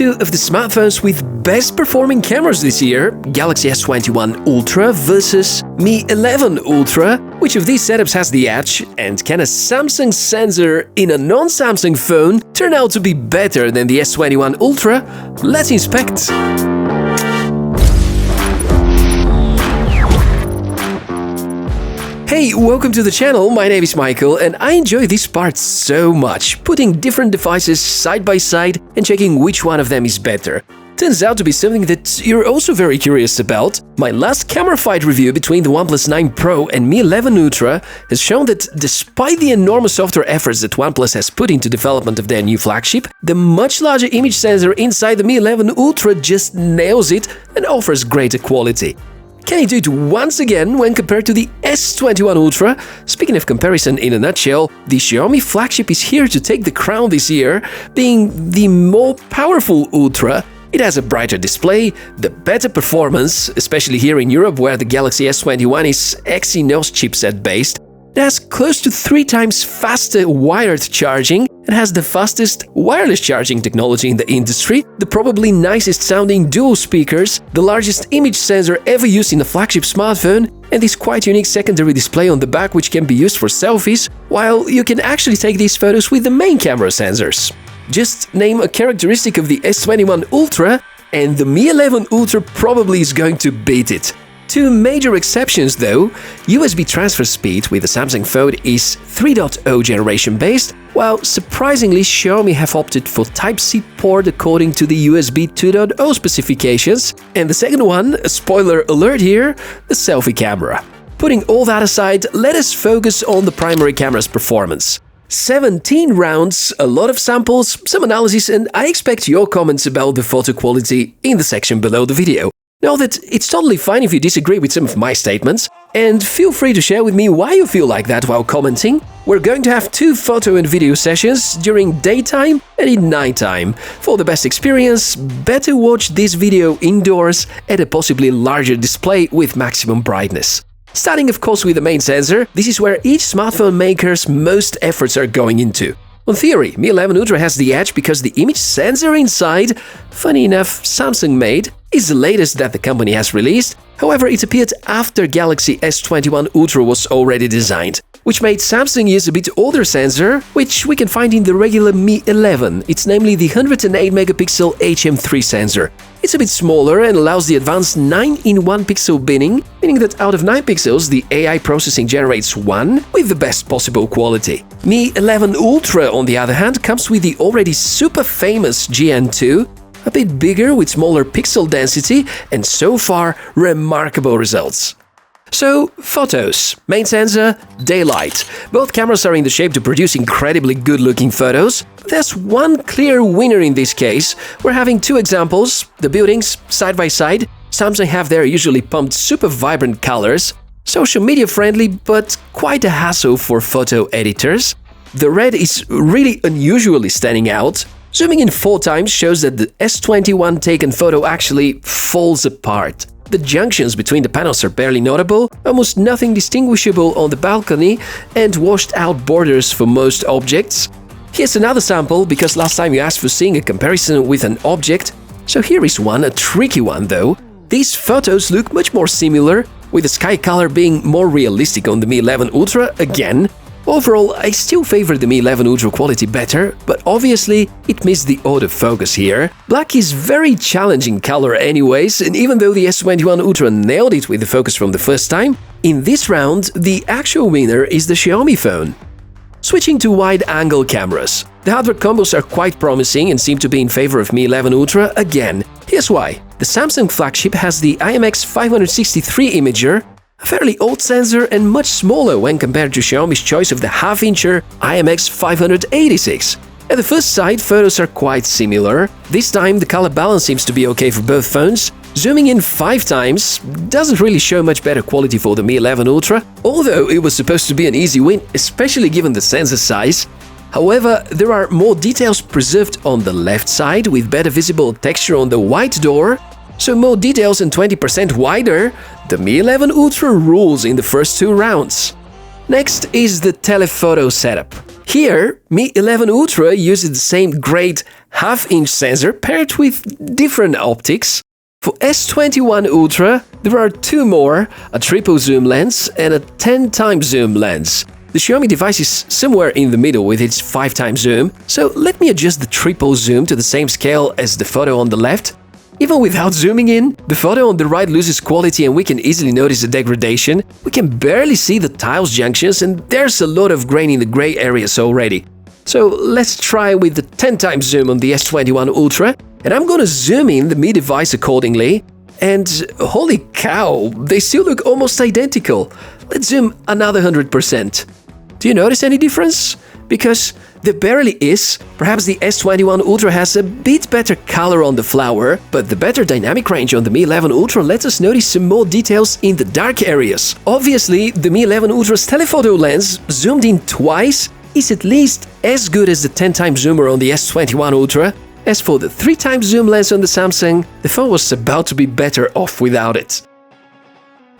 two of the smartphones with best performing cameras this year, Galaxy S21 Ultra versus Mi 11 Ultra. Which of these setups has the edge, and can a Samsung sensor in a non-Samsung phone turn out to be better than the S21 Ultra? Let's inspect. Hey, welcome to the channel, my name is Michael and I enjoy this part so much, putting different devices side by side and checking which one of them is better. Turns out to be something that you're also very curious about. My last camera fight review between the OnePlus 9 Pro and Mi 11 Ultra has shown that despite the enormous software efforts that OnePlus has put into development of their new flagship, the much larger image sensor inside the Mi 11 Ultra just nails it and offers greater quality. Can it do it once again when compared to the S21 Ultra? Speaking of comparison in a nutshell, the Xiaomi flagship is here to take the crown this year, being the more powerful Ultra. It has a brighter display, the better performance, especially here in Europe where the Galaxy S21 is Exynos chipset based. It has close to 3 times faster wired charging and has the fastest wireless charging technology in the industry, the probably nicest sounding dual speakers, the largest image sensor ever used in a flagship smartphone, and this quite unique secondary display on the back which can be used for selfies, while you can actually take these photos with the main camera sensors. Just name a characteristic of the S21 Ultra and the Mi 11 Ultra probably is going to beat it. Two major exceptions though: USB transfer speed with the Samsung phone is 3.0 generation based, while surprisingly Xiaomi have opted for Type-C port according to the USB 2.0 specifications. And the second one, a spoiler alert here, the selfie camera. Putting all that aside, let us focus on the primary camera's performance. 17 rounds, a lot of samples, some analysis, and I expect your comments about the photo quality in the section below the video. Know that it's totally fine if you disagree with some of my statements, and feel free to share with me why you feel like that while commenting. We're going to have 2 photo and video sessions during daytime and in nighttime. For the best experience, better watch this video indoors at a possibly larger display with maximum brightness. Starting of course with the main sensor, this is where each smartphone maker's most efforts are going into. On theory, Mi 11 Ultra has the edge because the image sensor inside, funny enough Samsung made, is the latest that the company has released. However, it appeared after Galaxy S21 Ultra was already designed, which made Samsung use a bit older sensor, which we can find in the regular Mi 11. It's namely the 108-megapixel HM3 sensor. It's a bit smaller and allows the advanced 9-in-1 pixel binning, meaning that out of 9 pixels, the AI processing generates 1 with the best possible quality. Mi 11 Ultra, on the other hand, comes with the already super famous GN2, a bit bigger with smaller pixel density, and so far, remarkable results. So, photos. Main sensor, daylight. Both cameras are in the shape to produce incredibly good-looking photos. There's one clear winner in this case. We're having 2 examples, the buildings side by side. Samsung have their usually pumped super vibrant colors. Social media friendly, but quite a hassle for photo editors. The red is really unusually standing out. Zooming in 4 times shows that the S21 taken photo actually falls apart. The junctions between the panels are barely notable, almost nothing distinguishable on the balcony, and washed out borders for most objects. Here's another sample, because last time you asked for seeing a comparison with an object. So here is one, a tricky one though. These photos look much more similar, with the sky color being more realistic on the Mi 11 Ultra again. Overall, I still favor the Mi 11 Ultra quality better, but obviously it missed the autofocus here. Black is very challenging color anyways, and even though the S21 Ultra nailed it with the focus from the first time, in this round, the actual winner is the Xiaomi phone. Switching to wide-angle cameras. The hardware combos are quite promising and seem to be in favor of Mi 11 Ultra again. Here's why. The Samsung flagship has the IMX563 imager, a fairly old sensor and much smaller when compared to Xiaomi's choice of the half-incher IMX586. At the first sight, photos are quite similar. This time, the color balance seems to be okay for both phones. Zooming in 5 times doesn't really show much better quality for the Mi 11 Ultra, although it was supposed to be an easy win, especially given the sensor size. However, there are more details preserved on the left side, with better visible texture on the white door. So more details and 20% wider, the Mi 11 Ultra rules in the first 2 rounds. Next is the telephoto setup. Here, Mi 11 Ultra uses the same great half-inch sensor paired with different optics. For S21 Ultra, there are two more, a triple zoom lens and a 10x zoom lens. The Xiaomi device is somewhere in the middle with its 5x zoom, so let me adjust the triple zoom to the same scale as the photo on the left. Even without zooming in, the photo on the right loses quality and we can easily notice the degradation. We can barely see the tiles junctions and there's a lot of grain in the gray areas already. So let's try with the 10x zoom on the S21 Ultra, and I'm gonna zoom in the Mi device accordingly. And holy cow, they still look almost identical. Let's zoom another 100%. Do you notice any difference? Because there barely is. Perhaps the S21 Ultra has a bit better color on the flower, but the better dynamic range on the Mi 11 Ultra lets us notice some more details in the dark areas. Obviously, the Mi 11 Ultra's telephoto lens, zoomed in twice, is at least as good as the 10x zoomer on the S21 Ultra. As for the 3x zoom lens on the Samsung, the phone was about to be better off without it.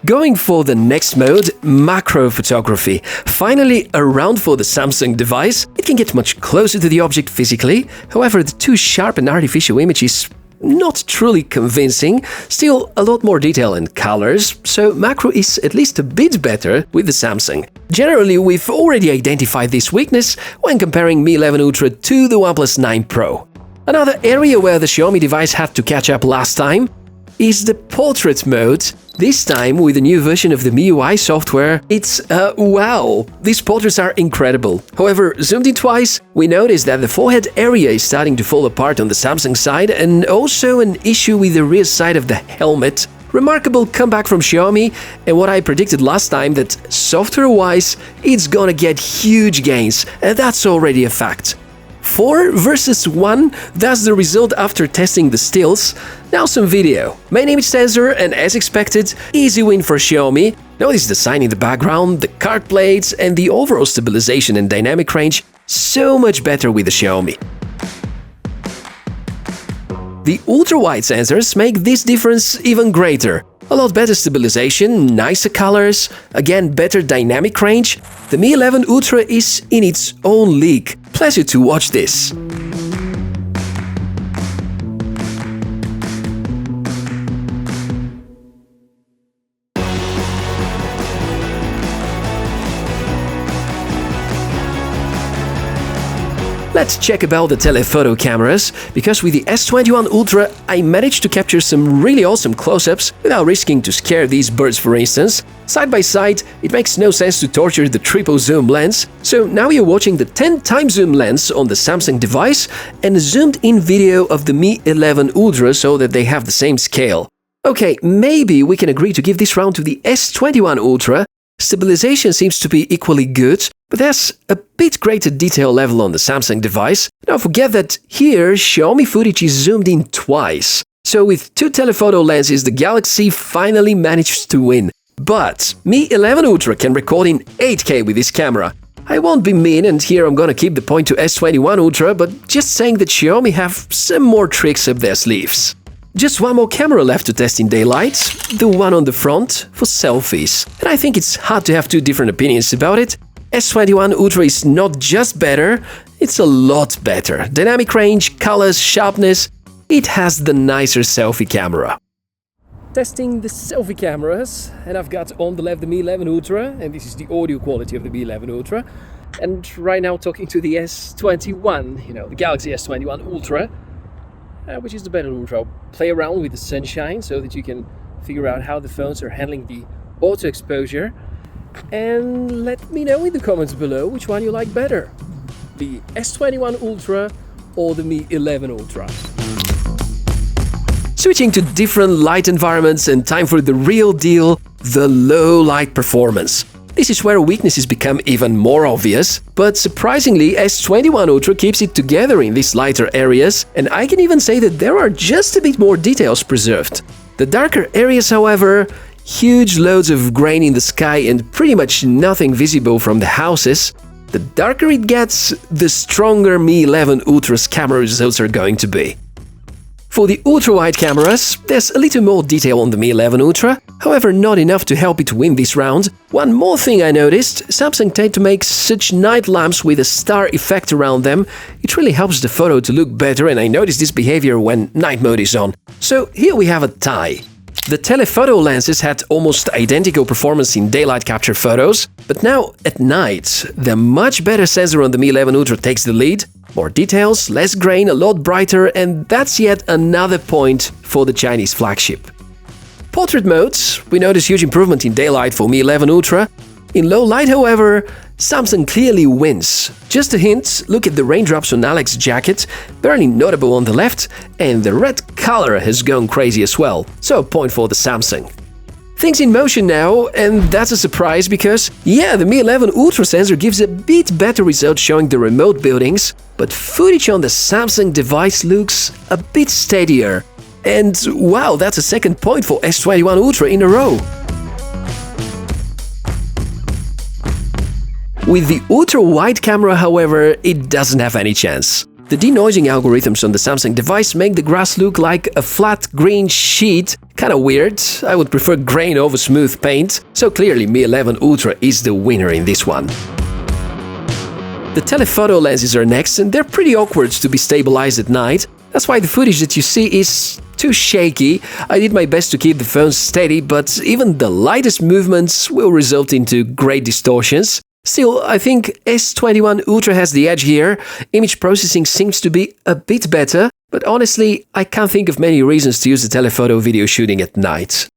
Going for the next mode, macro photography. Finally around for the Samsung device. It can get much closer to the object physically, however the too sharp and artificial image is not truly convincing, still a lot more detail and colors, so macro is at least a bit better with the Samsung. Generally, we've already identified this weakness when comparing Mi 11 Ultra to the OnePlus 9 Pro. Another area where the Xiaomi device had to catch up last time is the portrait mode. This time, with the new version of the Miui software, it's wow! These portraits are incredible. However, zoomed in twice, we notice that the forehead area is starting to fall apart on the Samsung side and also an issue with the rear side of the helmet. Remarkable comeback from Xiaomi, and what I predicted last time that software-wise, it's gonna get huge gains, and that's already a fact. 4 versus 1, that's the result after testing the stills. Now some video. Main image sensor, and as expected, easy win for Xiaomi. Notice the sign in the background, the card plates, and the overall stabilization and dynamic range, so much better with the Xiaomi. The ultrawide sensors make this difference even greater. A lot better stabilization, nicer colors, again better dynamic range. The Mi 11 Ultra is in its own league. Pleasure to watch this. Let's check about the telephoto cameras, because with the S21 Ultra I managed to capture some really awesome close-ups without risking to scare these birds, for instance. Side by side, it makes no sense to torture the triple zoom lens, so now you're watching the 10x zoom lens on the Samsung device and a zoomed-in video of the Mi 11 Ultra so that they have the same scale. Okay, maybe we can agree to give this round to the S21 Ultra. Stabilization seems to be equally good, but there's a bit greater detail level on the Samsung device. Now forget that here Xiaomi footage is zoomed in twice. So with 2 telephoto lenses, the Galaxy finally managed to win. But Mi 11 Ultra can record in 8K with this camera. I won't be mean, and here I'm gonna keep the point to S21 Ultra, but just saying that Xiaomi have some more tricks up their sleeves. Just one more camera left to test in daylight, the one on the front for selfies. And I think it's hard to have two different opinions about it. S21 Ultra is not just better, it's a lot better. Dynamic range, colors, sharpness, it has the nicer selfie camera. Testing the selfie cameras, and I've got on the left the Mi 11 Ultra, and this is the audio quality of the Mi 11 Ultra. And right now talking to the S21, the Galaxy S21 Ultra. Which is the better Ultra. I'll play around with the sunshine so that you can figure out how the phones are handling the auto exposure. And let me know in the comments below which one you like better, the S21 Ultra or the Mi 11 Ultra. Switching to different light environments and time for the real deal, the low light performance. This is where weaknesses become even more obvious, but surprisingly S21 Ultra keeps it together in these lighter areas, and I can even say that there are just a bit more details preserved. The darker areas, however, huge loads of grain in the sky and pretty much nothing visible from the houses. The darker it gets, the stronger Mi 11 Ultra's camera results are going to be. For the ultra-wide cameras, there's a little more detail on the Mi 11 Ultra, however not enough to help it win this round. One more thing I noticed, Samsung tend to make such night lamps with a star effect around them. It really helps the photo to look better, and I noticed this behavior when night mode is on. So here we have a tie. The telephoto lenses had almost identical performance in daylight capture photos, but now at night, the much better sensor on the Mi 11 Ultra takes the lead. More details, less grain, a lot brighter, and that's yet another point for the Chinese flagship. Portrait modes, we notice huge improvement in daylight for Mi 11 Ultra. In low light, however, Samsung clearly wins. Just a hint, look at the raindrops on Alex's jacket, barely notable on the left, and the red color has gone crazy as well, so a point for the Samsung. Things in motion now, and that's a surprise because, yeah, the Mi 11 Ultra sensor gives a bit better result showing the remote buildings, but footage on the Samsung device looks a bit steadier. And wow, that's a second point for S21 Ultra in a row. With the ultra-wide camera, however, it doesn't have any chance. The denoising algorithms on the Samsung device make the grass look like a flat green sheet. Kinda weird, I would prefer grain over smooth paint, so clearly Mi 11 Ultra is the winner in this one. The telephoto lenses are next, and they're pretty awkward to be stabilized at night. That's why the footage that you see is too shaky. I did my best to keep the phone steady, but even the lightest movements will result into great distortions. Still, I think S21 Ultra has the edge here. Image processing seems to be a bit better, but honestly, I can't think of many reasons to use the telephoto video shooting at night.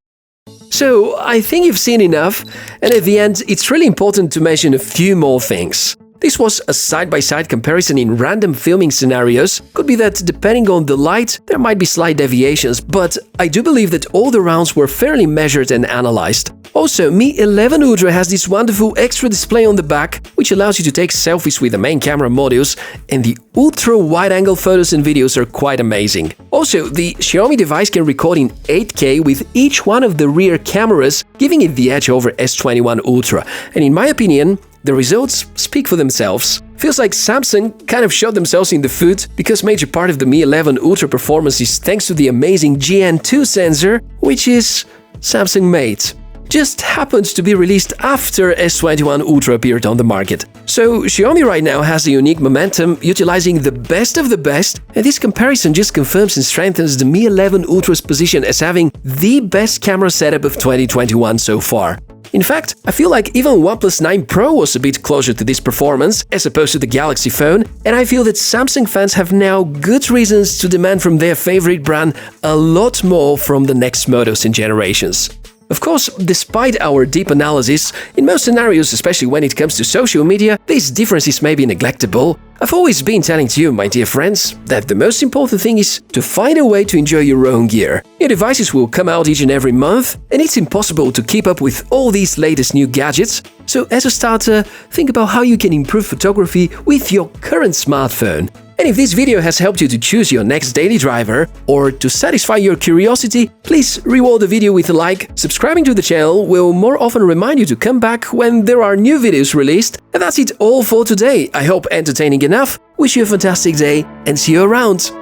So, I think you've seen enough, and at the end, it's really important to mention a few more things. This was a side-by-side comparison in random filming scenarios. Could be that depending on the light, there might be slight deviations, but I do believe that all the rounds were fairly measured and analyzed. Also, Mi 11 Ultra has this wonderful extra display on the back, which allows you to take selfies with the main camera modules, and the ultra-wide-angle photos and videos are quite amazing. Also, the Xiaomi device can record in 8K with each one of the rear cameras, giving it the edge over S21 Ultra, and in my opinion, the results speak for themselves. Feels like Samsung kind of shot themselves in the foot, because major part of the Mi 11 Ultra performance is thanks to the amazing GN2 sensor, which is Samsung made. Just happens to be released after S21 Ultra appeared on the market. So Xiaomi right now has a unique momentum, utilizing the best of the best, and this comparison just confirms and strengthens the Mi 11 Ultra's position as having the best camera setup of 2021 so far. In fact, I feel like even OnePlus 9 Pro was a bit closer to this performance as opposed to the Galaxy phone, and I feel that Samsung fans have now good reasons to demand from their favorite brand a lot more from the next models and generations. Of course, despite our deep analysis, in most scenarios, especially when it comes to social media, these differences may be neglectable. I've always been telling to you, my dear friends, that the most important thing is to find a way to enjoy your own gear. Your devices will come out each and every month, and it's impossible to keep up with all these latest new gadgets. So as a starter, think about how you can improve photography with your current smartphone. And if this video has helped you to choose your next daily driver, or to satisfy your curiosity, please reward the video with a like. Subscribing to the channel will more often remind you to come back when there are new videos released. And that's it all for today. I hope entertaining enough. Wish you a fantastic day and see you around.